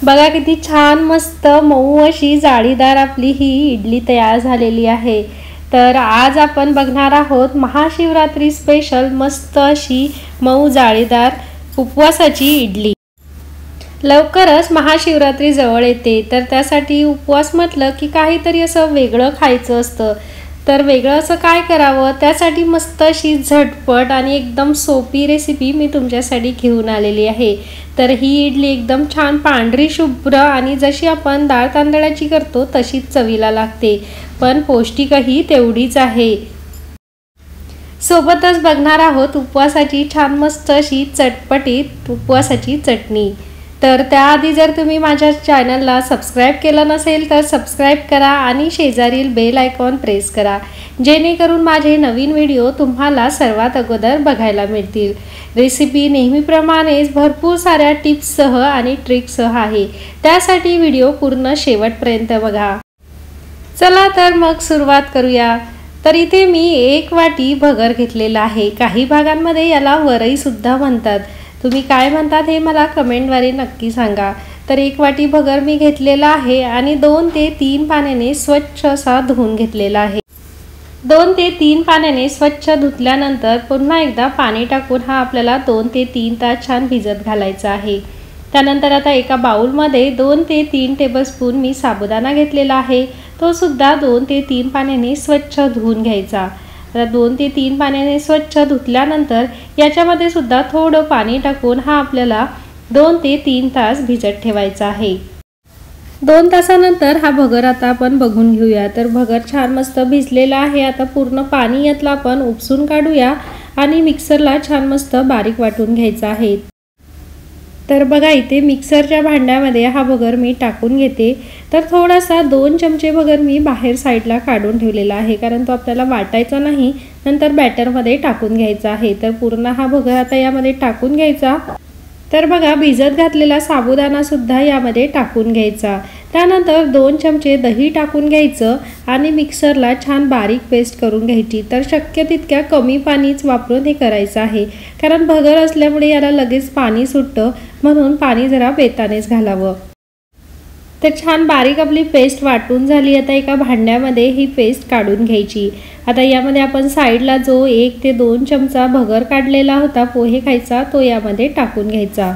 बघा किती छान मस्त मऊ अशी जाळीदार आपली ही इडली तयार झालेली आहे। तर आज आपण बघणार आहोत महाशिवरात्री स्पेशल मस्त अशी मऊ जाळीदार उपवासाची इडली। लवकरच महाशिवरात्री जवळ येते, तर त्यासाठी उपवास म्हटलं की काहीतरी असं वेगळं खायचं असतं। तर वेगळं असं काय करावं, त्यासाठी मस्त अशी झटपट आणि एकदम सोपी रेसिपी मी तुमच्यासाठी घेऊन आलेली आहे। तर ही इडली एकदम छान पांढरी शुभ्र आणि जशी आपण डाळ तांदळाची करतो तशीच चवीला लागते, पण पौष्टिकही तेवढीच आहे। सोबतच बघणार आहोत उपवासाची छान मस्त अशी चटपटीत उपवासाची चटणी। तर त्याआधी जर तुम्ही माझ्या चॅनलला सबस्क्राइब केलं नसेल तर सबस्क्राइब करा आणि शेजारील बेल आयकॉन प्रेस करा, जेणेकरून माझे नवीन व्हिडिओ तुम्हाला सर्वात अगोदर बघायला मिळतील। रेसिपी नेहमीप्रमाणेच भरपूर साऱ्या टिप्ससह आणि ट्रिक्ससह आहे, त्यासाठी व्हिडिओ पूर्ण शेवटपर्यंत बघा। चला तर मग सुरुवात करूया। तर इथे मी 1 वाटी भगर घेतलेला आहे, काही भागांमध्ये याला वरई सुद्धा म्हणतात। तुम्ही काय म्हणतात हे मला कमेंटद्वारे नक्की सांगा। तर 1 वाटी भगर मी घेतलेला आहे आणि 2 ते 3 पाण्याने स्वच्छ असा धुवून घेतलेला आहे। 2 ते 3 पाण्याने स्वच्छ धुतल्यानंतर पुन्हा एकदा पाणी टाकून हा आपल्याला 2 ते 3 तास छान भिजत घालायचा आहे। त्यानंतर आता एका बाउलमध्ये 2 ते 3 टेबलस्पून मी साबुदाणा घेतलेला आहे, तो सुद्धा 2 ते 3 पाण्याने स्वच्छ धुवून घ्यायचा। तर 2 ते 3 पाण्याने स्वच्छ धुतल्यानंतर याच्यामध्ये सुद्धा थोडं पाणी टाकून हा आपल्याला 2 ते 3 तास भिजत ठेवायचा आहे। 2 तासानंतर हा भगर आता आपण बघून घेऊया। तर भगर छान मस्त भिजलेला आहे। आता पूर्ण पाणी यातलं आपण उपसून काढूया आणि मिक्सरला छान मस्त बारीक वाटून घ्यायचा आहे। तर बघा इथे मिक्सरच्या भांड्यामध्ये हा भगर मी टाकून घेते। तर थोडासा 2 चमचे भगर मी बाहेर साईडला काढून ठेवलेला आहे, कारण तो आपल्याला वाटायचा नाही, नंतर बॅटरमध्ये टाकून घ्यायचा आहे। तर पूर्ण हा भगर आता यामध्ये टाकून घ्यायचा। तर बघा भिजत घातलेला साबुदाणा सुद्धा यामध्ये टाकून घ्यायचा। त्यानंतर 2 चमचे दही टाकून घ्यायचं आणि मिक्सरला छान बारीक पेस्ट करून घ्यायची। तर शक्य तितक्या कमी पाणीच वापरून हे करायचं आहे, कारण भगर असल्यामुळे याला लगेच पाणी सुटतं, म्हणून पाणी जरा बेतानेच घालावं। तर छान बारीक आपली पेस्ट वाटून झाली। आता एका भांड्यामध्ये ही पेस्ट काढून घ्यायची। आता यामध्ये आपण साईडला जो 1 ते 2 चमचा भगर काढलेला होता पोहे खायचा, तो यामध्ये टाकून घ्यायचा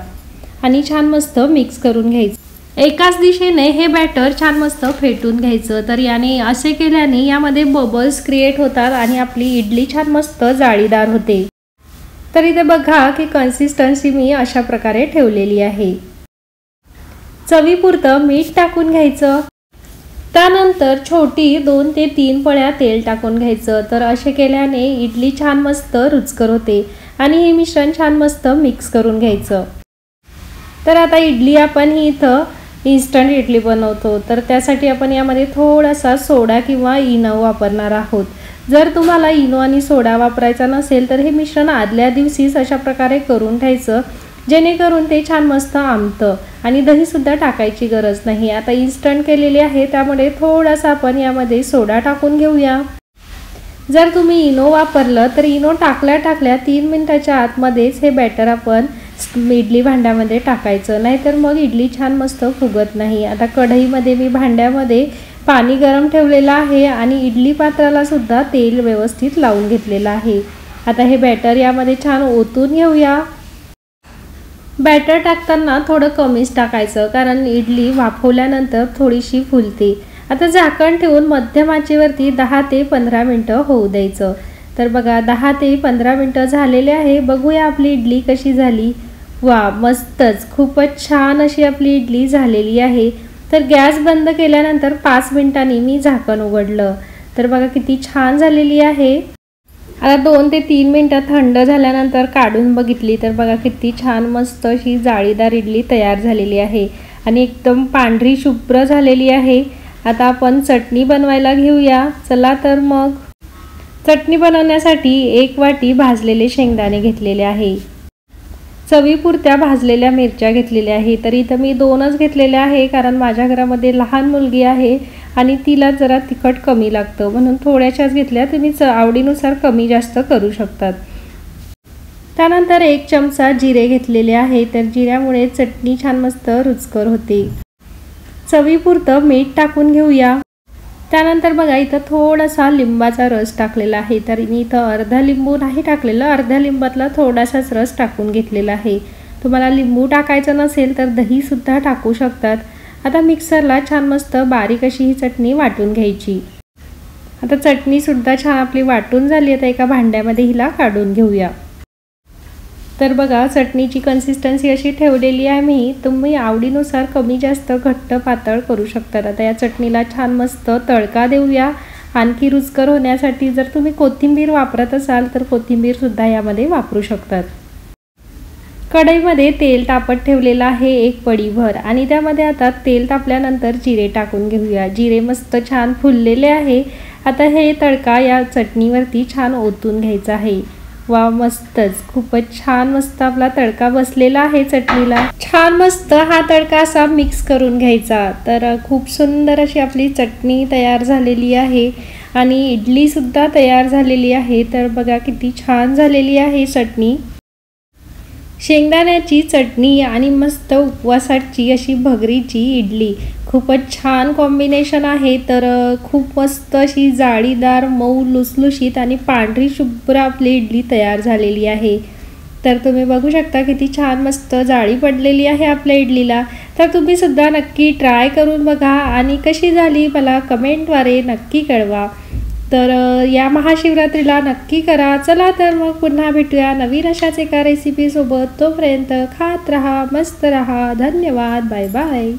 आणि छान मस्त मिक्स करून घ्यायचं। एकाच दिशेने हे बॅटर छान मस्त फेटून घ्यायचं। तर याने असे केल्याने यामध्ये बबल्स क्रिएट होतात आणि आपली इडली छान मस्त जाळीदार होते। तर इथे बघा की कन्सिस्टन्सी मी अशा प्रकारे ठेवलेली आहे। चवीपुरतं मीठ टाकून घ्यायचं। त्यानंतर छोटी 2 ते 3 पळ्या तेल टाकून घ्यायचं। तर असे केल्याने इडली छान मस्त रुचकर होते आणि हे मिश्रण छान मस्त मिक्स करून घ्यायचं। तर आता इडली आपण ही इथं इन्स्टंट इडली बनवतो, तर त्यासाठी आपण यामध्ये थोडासा सोडा किंवा इनो वापरणार आहोत। जर तुम्हाला इनो आणि सोडा वापरायचा नसेल तर हे मिश्रण आदल्या दिवशीच अशा प्रकारे करून ठेवायचं, जेणेकरून ते छान मस्त आंबतं आणि दही सुद्धा टाकायची गरज नाही। आता इन्स्टंट केलेली आहे, त्यामुळे थोडासा आपण यामध्ये सोडा टाकून घेऊया। जर तुम्ही इनो वापरलं तर इनो टाकल्या 3 मिनिटाच्या आतमध्येच हे बॅटर आपण इडली भांड्यामध्ये टाकायचं, नाहीतर मग इडली छान मस्त फुगत नाही। आता कढईमध्ये मी भांड्यामध्ये पाणी गरम ठेवलेलं आहे आणि इडली पात्राला सुद्धा तेल व्यवस्थित लावून घेतलेलं आहे। आता हे बॅटर यामध्ये छान ओतून घेऊया। बॅटर टाकताना थोडं कमीच टाकायचं, कारण इडली वाफवल्यानंतर थोडीशी फुलते। आता झाकण ठेवून मध्यम आचेवरती 10 ते 15 मिनिटं होऊ द्यायचं। तर बघा 10 ते 15 मिनिटं झालेले आहे। बघूया आपली इडली कशी झाली। वा मस्तच, खूपच छान अशी आपली इडली झालेली आहे। तर गॅस बंद केल्यानंतर 5 मिनिटांनी मी झाकण उघडलं, तर बघा किती छान झालेली आहे। आता 2 ते 3 मिनिटं थंड झाल्यानंतर काढून बघितली, तर बघा किती छान मस्त अशी जाळीदार इडली तयार झालेली आहे आणि एकदम पांढरी शुभ्र झालेली आहे। आता आपण चटणी बनवायला घेऊया। चला तर मग चटणी बनवण्यासाठी 1 वाटी भाजलेले शेंगदाणे घेतलेले आहे। चवीपुरत्या भाजलेल्या मिरच्या घेतलेल्या आहे। तर इथं मी 2च घेतलेल्या आहे, कारण माझ्या घरामध्ये लहान मुलगी आहे आणि तिला जरा तिखट कमी लागतं, म्हणून थोड्याशाच घेतल्या। तुम्ही आवडीनुसार कमी जास्त करू शकतात। त्यानंतर 1 चमचा जिरे घेतलेले आहे, तर जिऱ्यामुळे चटणी छान मस्त रुचकर होते। चवीपुरतं मीठ टाकून घेऊया। त्यानंतर बघा इथं थोडासा लिंबाचा रस टाकलेला आहे, तर मी इथं अर्धा लिंबू नाही टाकलेलं, अर्ध्या लिंबातला थोडासाच रस टाकून घेतलेला आहे। तुम्हाला लिंबू टाकायचं नसेल तर दहीसुद्धा टाकू शकतात। आता मिक्सरला छान मस्त बारीक अशी ही चटणी वाटून घ्यायची। आता चटणीसुद्धा छान आपली वाटून झाली, आता एका भांड्यामध्ये हिला काढून घेऊया। तर बघा चटणीची कन्सिस्टन्सी अशी ठेवलेली आहे मी, तुम्ही आवडीनुसार कमी जास्त घट्ट पातळ करू शकता। आता या चटणीला छान मस्त तडका देऊया। आणखी रुचकर होण्यासाठी जर तुम्ही कोथिंबीर वापरत असाल तर कोथिंबीरसुद्धा यामध्ये वापरू शकतात। कढईमध्ये तेल तापत ठेवलेलं आहे 1 पडीभर, आणि त्यामध्ये आता तेल तापल्यानंतर जिरे टाकून घेऊया। जिरे मस्त छान फुललेले आहे। आता हे तडका या चटणीवरती छान ओतून घ्यायचा आहे। वा मस्तच, खूपच छान मस्त आपला तडका बसलेला आहे चटणीला। छान मस्त हा तडका असा मिक्स करून घ्यायचा। तर खूप सुंदर अशी आपली चटणी तयार झालेली आहे आणि इडलीसुद्धा तयार झालेली आहे। तर बघा किती छान झालेली आहे चटणी। शेंगदाण्याची चटणी आणि मस्त उपवासाची अशी भगरीची इडली, खूपच छान कॉम्बिनेशन आहे। तर खूप मस्त अशी जाळीदार, मऊ, लुसलुशीत आणि पांढरी शुभ्र आपली इडली तयार झालेली आहे। तर तुम्ही बघू शकता किती छान मस्त जाळी पडलेली आहे आपल्या इडलीला। तर तुम्ही सुद्धा नक्की ट्राय करून बघा आणि कशी झाली मला कमेंटद्वारे नक्की कळवा। तर या महाशिवरात्रीला नक्की करा। चला तर मग पुन्हा भेटूया नवीन अशाच एका रेसिपीसोबत। तोपर्यंत खात रहा, मस्त रहा। धन्यवाद, बाय बाय।